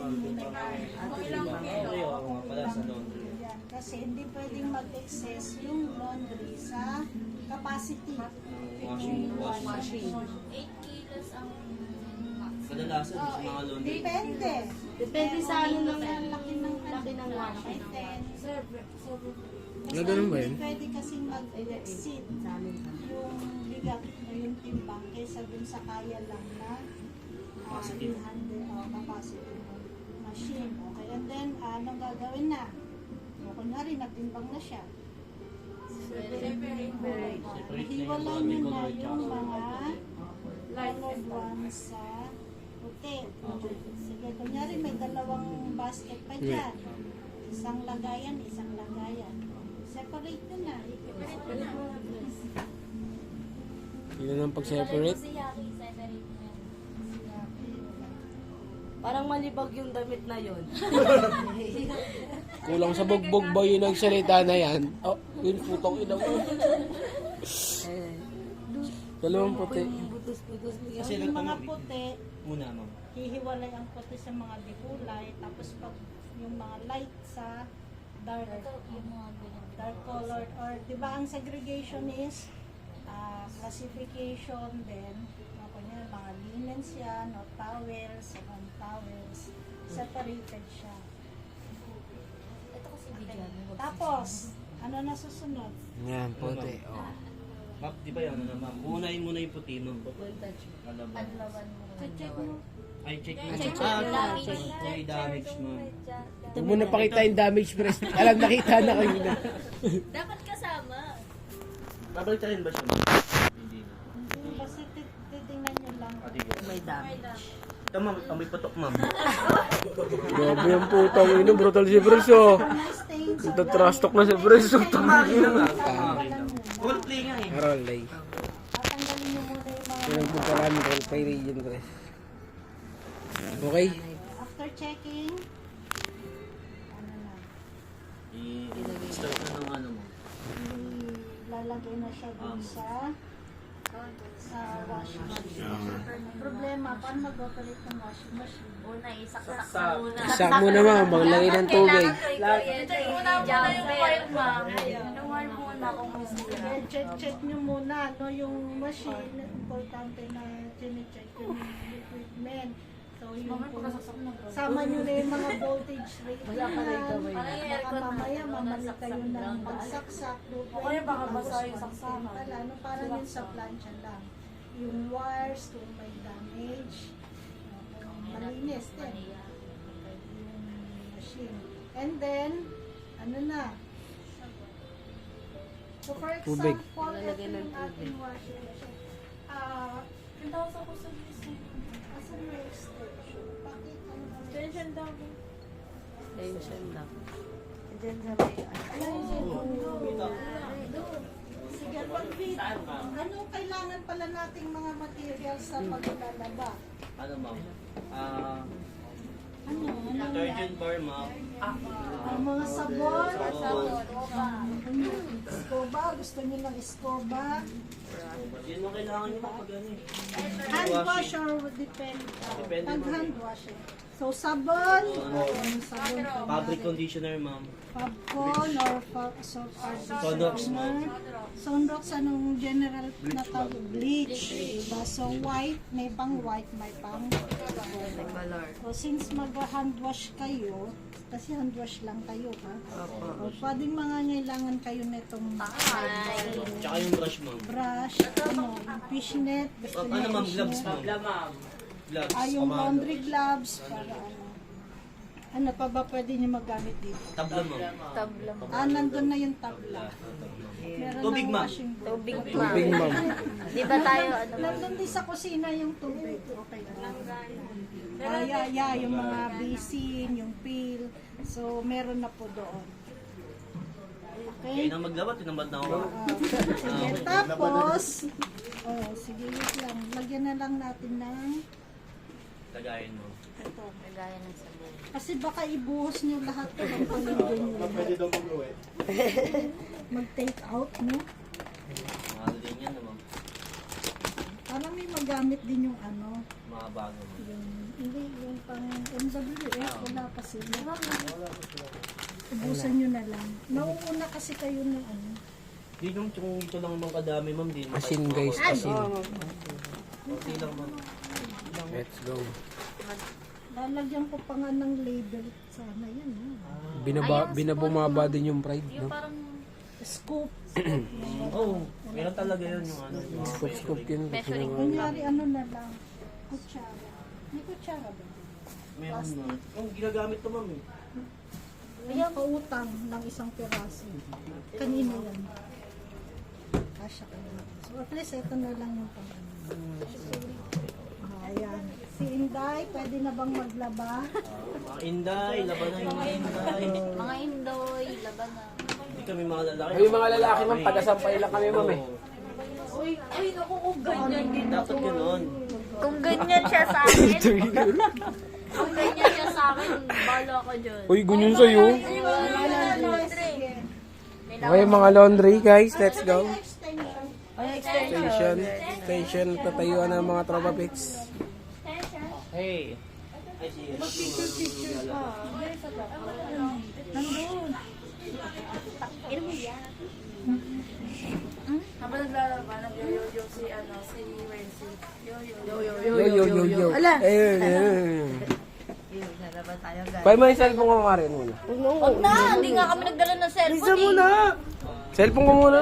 muna yan. Yan, kasi hindi pwedeng mag-excess yung laundry sa capacity. Washing. 8 kilos ang Kadalasan sa mga laundry. Depende. Depende sa ano ng laki ng laki ng may washing. 10. Ganun ba yun? Hindi pwede kasing mag-exceed yung bigat o yung timbang kaysa dun sa kaya lang na Capacity. capacity ng machine. Okay, and then anong gagawin na? O, kunyari, natimbang na siya. Hiwalay nyo na yung mga colored ones sa puti. Sige, kunyari may dalawang basket pa dyan. Isang lagayan, isang lagayan. Separate nyo na. Yun ang pag-separate. Si Yaki, separate mo yan. Parang malibag yung damit na yon. Kulang sa bugbog ba yung nagsalita na yan? Oh, yun putong ina mo. Dalawang puti. Butos-butos niya. Kasi Yung mga nagtanong puti, Una, ma'am. hihiwalay ang puti sa mga dikulay. Tapos pag yung mga light sa dark, Ito, yung mga ganyan. dark colored, or di ba ang segregation is classification din. Mga linens yan, o towels, o towels. Separated siya. Ito kasi bigyan mo. Tapos, ano na susunod? Yan, puti. Oh. Ma'am, di ba yan, ano na ma'am? Unahin muna yung puti, ma'am. Alam mo. Adlawan mo. Check mo. Ay, check mo. Check Ah, damage. may damage, ma'am. Huwag mo na pakita yung damage press. Alam, nakita na kayo na. Dapat kasama. Babalik rin ba siya, ma'am? Hindi na. Hindi, kasi titingnan nyo lang. May damage. Ito, ma'am. Amoy patok, ma'am. Grabe yung putang ina. Brutal si Bres, oh. Stains, or Nagtatrash talk na si Bres. Tumagi na nga. Full play nga eh. Rollay. tatanggalin nyo muna yung mga Yan ang punta namin kay Region Bres. Okay? after checking, ano na, I-start na ng ano, ma'am. ilalagay na siya dun sa washing machine. Problema, paano mag-operate ng washing machine? Una, isaksak muna. Isak mo na ma'am. Maglagay ng tubig. Ito yung una muna yung wire, ma'am. Yung wire muna kung masira. Check nyo muna, no, yung machine, importante na check yung equipment. So, yung sama nyo na yung mga voltage rating yan. Baka mamaya mamali kayo ng pagsaksak. O kaya baka basa yung saksakan. Ano, parang yun sa plancha lang. Yung wires, kung may damage, malinis din. Yung machine. And then, ano na? So, for Tubig. example, ito yung ating washing machine. Pintawas ako sa machine. Asan may extension? Pakita mo. Extension daw. Tension lang. Diyan sa may... Sige, pag-fit. Ano kailangan pala nating mga materials sa paglalaba? Ano, ma'am? Ano? Detergent bar, ma'am. Ang mga sabon. Scoba. Gusto nyo ng scoba. Yun ang kailangan nyo pag ano eh. Hand wash or depend. Depende Pag mo. hand wash eh. So, sabon. Sabon. Fabric conditioner, ma'am. Fabcon or Sonrox, ma'am. Sonrox, anong general na tawag? Bleach. Diba? So, white, may pang white, may pang Color. so, since mag-hand wash kayo, kasi hand wash lang kayo, ha? O, pwedeng mangangailangan kayo netong Tsaka yung brush, ma'am. brush, ano, yung fishnet, gusto Ano, niyo ma'am? Gloves, fishnet. ma'am. Gloves. Yung laundry gloves, para ano. Ano pa ba pwede niyo magamit dito? Tabla, ma'am. Tabla. Nandun na yung tabla. Meron Tubig, ng ma'am. washing board. Tubig, Tubig, ma'am. ma'am. Di ba tayo, ano, Nandun din sa kusina yung tubig. Okay lang. Yung mga basin, yung peel. So, meron na po doon. Kaya Okay? na maglawat, tinamad na ako. Sige, tapos, sige, wait lang. Lagyan na lang natin ng Tagayin mo. ito. kagaya ng sabon. Kasi baka ibuhos nyo lahat ito ng paligid nyo. Pwede daw pag-uwi. Mag-take out, no? Mahal din yan, ma'am. Para may magamit din yung ano, Mga bago, ma'am. yung Hindi, yung pang MWF, wala pa sila. Ubusan nyo na lang. Nauuna kasi kayo ng ano. Di yung ito lang mga kadami, ma'am. Di Asin guys, asin. Hindi lang, ma'am. Let's go. Lalagyan ko pa nga ng label. Sana yan. Binabumaba din yung pride, no? Scoop. Oo, meron talaga yun yung ano. Scoop yun. Kunyari ano na lang. Kutsara. May kutsara ba? Meron na. Yung ginagamit to, ma'am. Ayan, pautang ng isang piraso. Kanina yan. Kasya ka na. So at least ito na lang yung pang ayan. Si Inday, pwede na bang maglaba? Mga Inday, laban na yung mga Inday. Mga Indoy, laban na. Hindi kami mga lalaki. Ay, yung mga lalaki, ma'am, taga-sampay lang kami, ma'am, eh. Ay, naku, kung ganyan din. Dapat gano'n. Kung ganyan siya sa akin, kung ganyan siya sa akin, balo ako dyan. Uy, ganyan sa'yo. Okay, mga laundry, guys, let's go. Station, tatayuan ng mga tropa pics. Hey. Ay, sige. Habang naglalaba, nag-yo-yo si Wency. Yo. Ayun. Pay mo yung cellphone ko nga rin muna. Huwag na, hindi nga kami nagdala ng cellphone eh. Cellphone ko muna.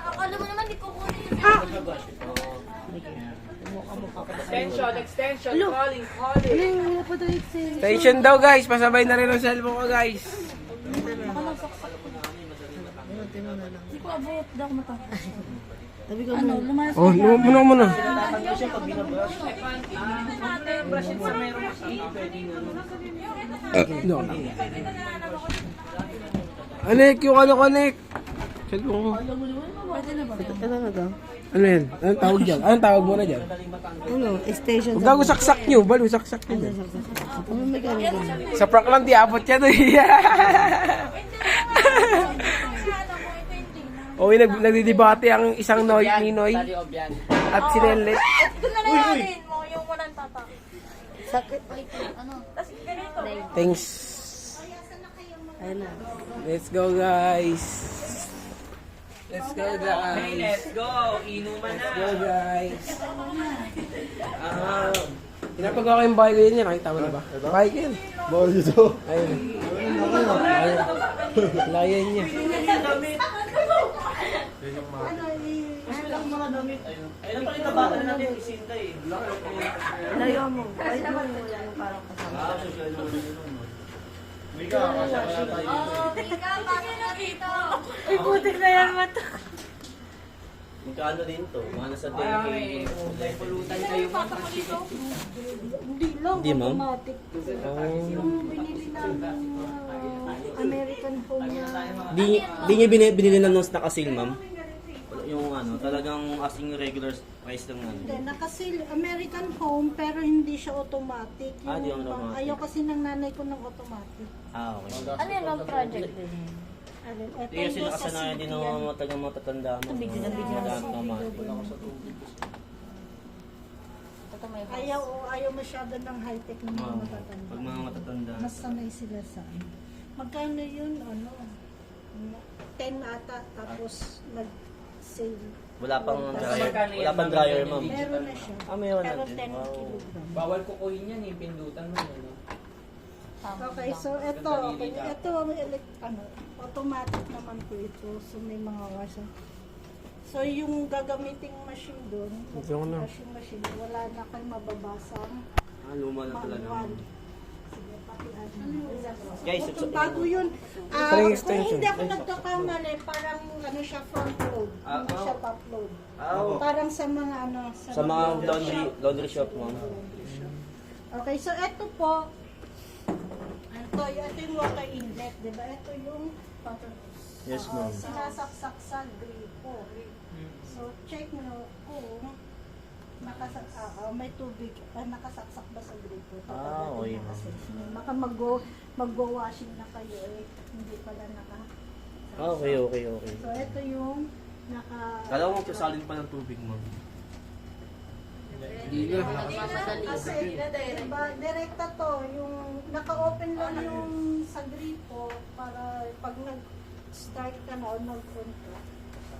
Akala mo naman, di ko kunin yung Station daw, guys. Pasabay na rin ang cellphone ko, guys. Hindi ko abot, daw ako matapos. Oh, muna muna. No. Anik, yung ano ko, Anik? Cellphone ko. Ano yan? Anong tawag dyan? Anong tawag mo na dyan? Station. Huwag gago saksak nyo. Balo, saksak nyo. Sa prank lang, di abot yan. Okay, nagdidebate ang isang Ninoy at si Nelet. Ito na lang mo, yung walang tatak. Sakit. ano. Tapos ganito. Thanks. Let's go, guys. Let's go, guys. Let's go. Inuman na. Let's go, guys. Pinapagawa ko yung bahay ko yun. Nakita mo na ba? Bahay ko yun. Bawal dito. Ayun. Layan niya. Ayun pala yung nabata na natin, isinta eh. Layo mo. Ay, parang kasama. Social naman yun. Mika, kasya ka na tayo. Mika, bakit na dito? Ay, putik na yan mata. Magkano din to? Mga nasa 10K. Pulutan kayo. Hindi lang, Hindi, ma'am? automatic. Yung binili namin American home na. Di niya binili na nung nakasil, ma'am? Yung ano, talagang asing regular price lang ano. Hindi, nakasil American home pero hindi siya automatic. Ah, di yung automatic. Ayaw kasi ng nanay ko ng automatic. Ah, okay. Ano yun ang project din? Ito Hindi kasi nakasanayan din ng mga tagang matatanda mo. Magamit ng mga. Ito may house. Ayaw masyado ng high-tech ng mga matatanda. Pag mga matatanda. Mas sanay sila sa ano. Magkano yun? Ano? 10 ata tapos nag-sale. Wala pang dryer. Wala pang dryer, ma'am. Meron na siya. Ah, meron na Pero din. 10 Wow. kilogram. Bawal kukuhin yan, yung pindutan mo yun. Okay, so ito, automatic naman po ito. So may mga wasa. So yung gagamiting machine doon, washing machine, wala na kayong mababasang Ah, luma na talaga. manual. Sige, pati Guys, Kung bago yun, kung hindi ako nagkakamali, parang ano siya, front load. Hindi siya top load. Parang sa mga ano, sa mga laundry shop, ma'am. Okay, so ito po, ito yung water inlet, di ba? Ito yung Yes, ma'am. sinasaksak sa gripo. So, check nyo kung may tubig, nakasaksak ba sa gripo. Ah, okay. Maka mag-washing na kayo hindi pala Okay. So, ito yung Kala ko magsasalin pa ng tubig, ma'am. Hindi na. Kasi, diba, direkta to, yung naka-open lang yung sa gripo para pag nag-start ka na o nag-on ka.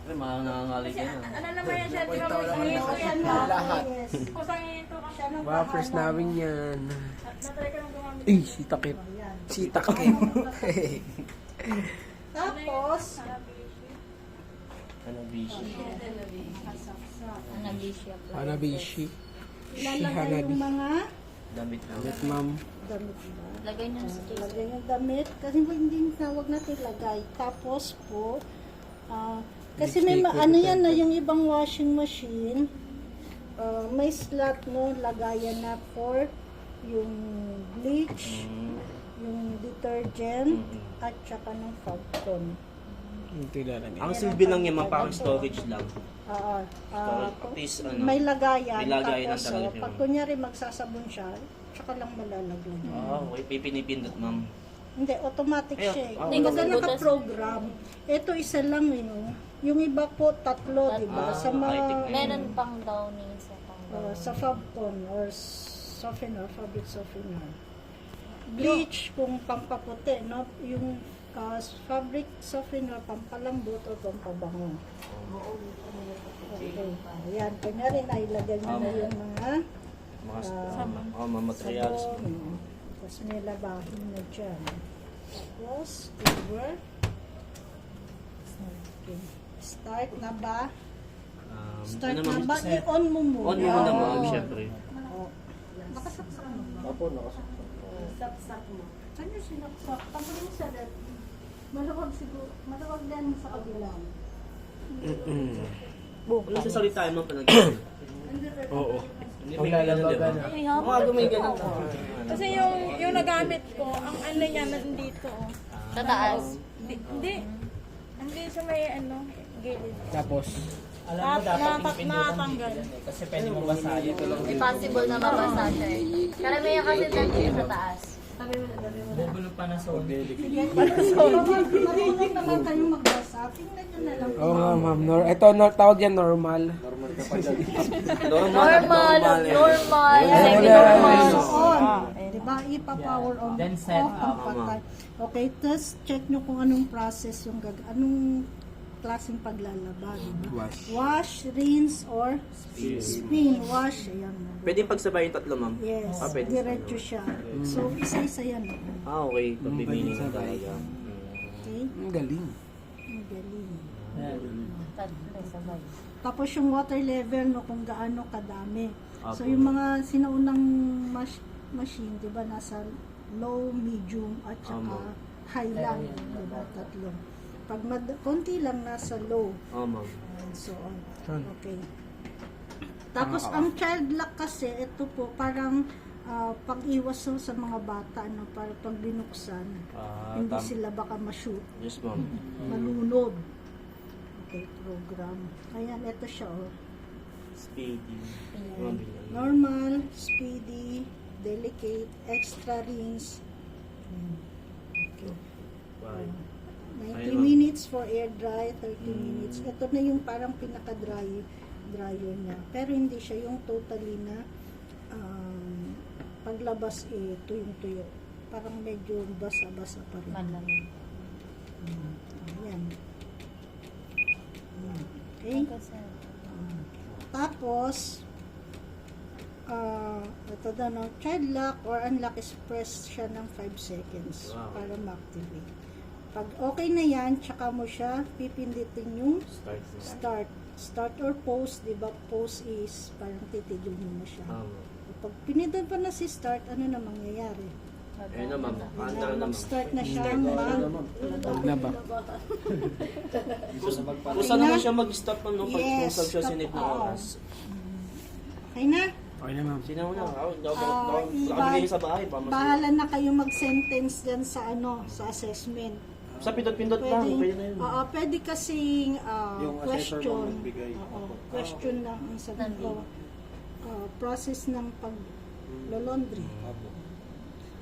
Ay, mga nangangaling ka na. Ano naman yan siya, di ba may So, siya na, yes. kusang ito ka. Siya nang Mga first bahala. namin yan. Natry ko nang gumamit. Eh, si Takip. Ayan. Si Takip. Tapos, Ano, Bishi? Nag-issue. Hanabishi. ilalagay yung mga Damit na. Damit, ma'am. damit ba? Lagay niyo sa case. Lagay yung damit. Kasi hindi tawag natin lagay. Tapos po, kasi may Lipstick, ano yan na yung ibang washing machine, may slot no, lagayan na for yung bleach, yung detergent, at saka ng fountain. Ito ilalagay. Ang silbi lang niya, parang storage lang. Oo. At least, ano, May lagayan. may lagayan ng Tapos, talaga siya. pag kunyari magsasabon siya, tsaka lang malalagyan. Okay, pipinipindot, ma'am. Hindi, automatic Ayun, siya. ah, Hindi wala. ka naka-program. Ito isa lang yun. Yung iba po, tatlo, di ba? Sa mga, high-tech na yun. Meron pang downing sa pang sa Fabcon or softener, fabric softener. Bleach, kung pampaputi, no? Yung fabric softener, pampalambot o pampabango. Okay. Ayan, kunyari na ilagay nyo na yung mga Mga materials. sabon. Tapos may labahin na dyan. Tapos, cover. Okay. Start na ba? Start Ano, na ma'am? ba? I-on mo muna. On muna, ma'am, Oo. syempre. Oo. Nakasaksak mo ba? Opo, nakasaksak. Saksak mo. Saan yung sinaksak? Pagod mo sa dati. Maluwag siguro. Maluwag din sa kabilang. Wala sa salita mo pa nag Oo. Hindi may ganun, di ba? Mga gumay ganun. Kasi yung nagamit ko, ang ano niya nandito. Oh. Sa taas. Hindi. Hindi sa may ano, gilid. Tapos, Alam mo, dapat pinipindutan Nakatanggal. dito. Kasi pwede mo basahin. Impossible na mabasa siya eh. Karamihan kasi nandito sa taas. Bubulog pa ng solid. Marunong naman kayong magbasa. Tingnan nyo na lang. oo nga, ma'am. Ito, tawag yan normal. Normal ka pa dyan. Normal. Normal. Normal. Semi-normal. On. Diba? Ipa-power on. Then set Off ang up. patay. Okay, tapos check nyo kung anong process yung anong klaseng paglalaba. Diba? Wash, rinse, or spin. Wash. Ayan. Pwede pagsabayin tatlo, ma'am? Yes. Pwede. Diretso siya. So, isa-isa yan. Okay. Pag-meaning na talaga. Okay? Ang galing. Ang galing. Tatlo sabay. Tapos yung water level, no, kung gaano kadami. So, Apo. yung mga sinaunang machine, di ba, nasa low, medium, at saka high lang. Di ba, tatlo. Pag konti lang, nasa low. Oo, ma'am. And so on. Okay. Tapos, ang child lock kasi, ito po, parang pag-iwas sa mga bata, no, para pag binuksan, hindi sila baka ma-shoot, Yes, ma'am. malunod. Okay, program. Ayan, ito siya, oh. Speedy. Normal, speedy, delicate, extra rinse. Okay. 90 minutes for air dry, 30 minutes. Ito na yung parang pinaka-dryer niya. Pero hindi siya yung totally na paglabas tuyong-tuyo. Parang medyo basa-basa pa rin. Malamig. Ayan. Okay. Tapos, ito daw, no, child lock or unlock is press siya ng 5 seconds Wow. para ma-activate. Pag okay na yan, tsaka mo siya pipindutin yung Start. start or pause, di ba? Pause is parang titigil mo na siya. Tama. Pag pinindot pa na si start, ano na mangyayari? Ayun na, ma'am. Paanda na, ma'am. Mag-start na siya Paglaba. Kung saan naman siya mag-stop, ma'am, no? Pag Yes. kung saan siya sinip na Oo. oras. Okay na? Okay na, ma'am. Sinaw na. iba- Nakabigay sa bahay pa. Bahala na kayo mag-sentence dyan sa sa assessment. Sa pindot-pindot lang. Pwede na yun. Pwede kasing Yung assessor question. mo magbigay. Question lang ang sabihin ko. Process ng pag-laundry.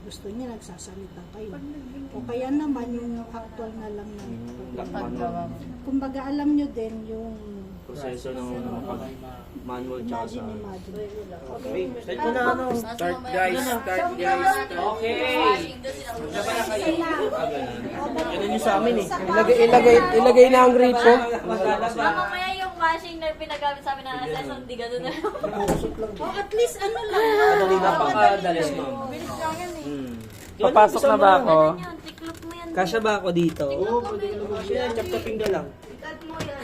gusto niya nagsasalita kayo. O kaya naman yung actual na lang na kumbaga alam nyo din yung Proseso ng manual tsaka sa... imagine. Okay, start ko na ano. Start guys, start guys. Okay. Ganun yung sa amin eh. Ilagay na ang gripo. Mamaya yung machine na pinagamit sa amin ng assessment, hindi ganun na. O at least ano lang. Madali na pang Napakadali. Bilis lang yan eh. Papasok na ba ako? Ano yan? Tiklop mo yan. Kasya ba ako dito? Oo, pwede naman siya. Chap-chaping ka lang. Tiklop mo yan.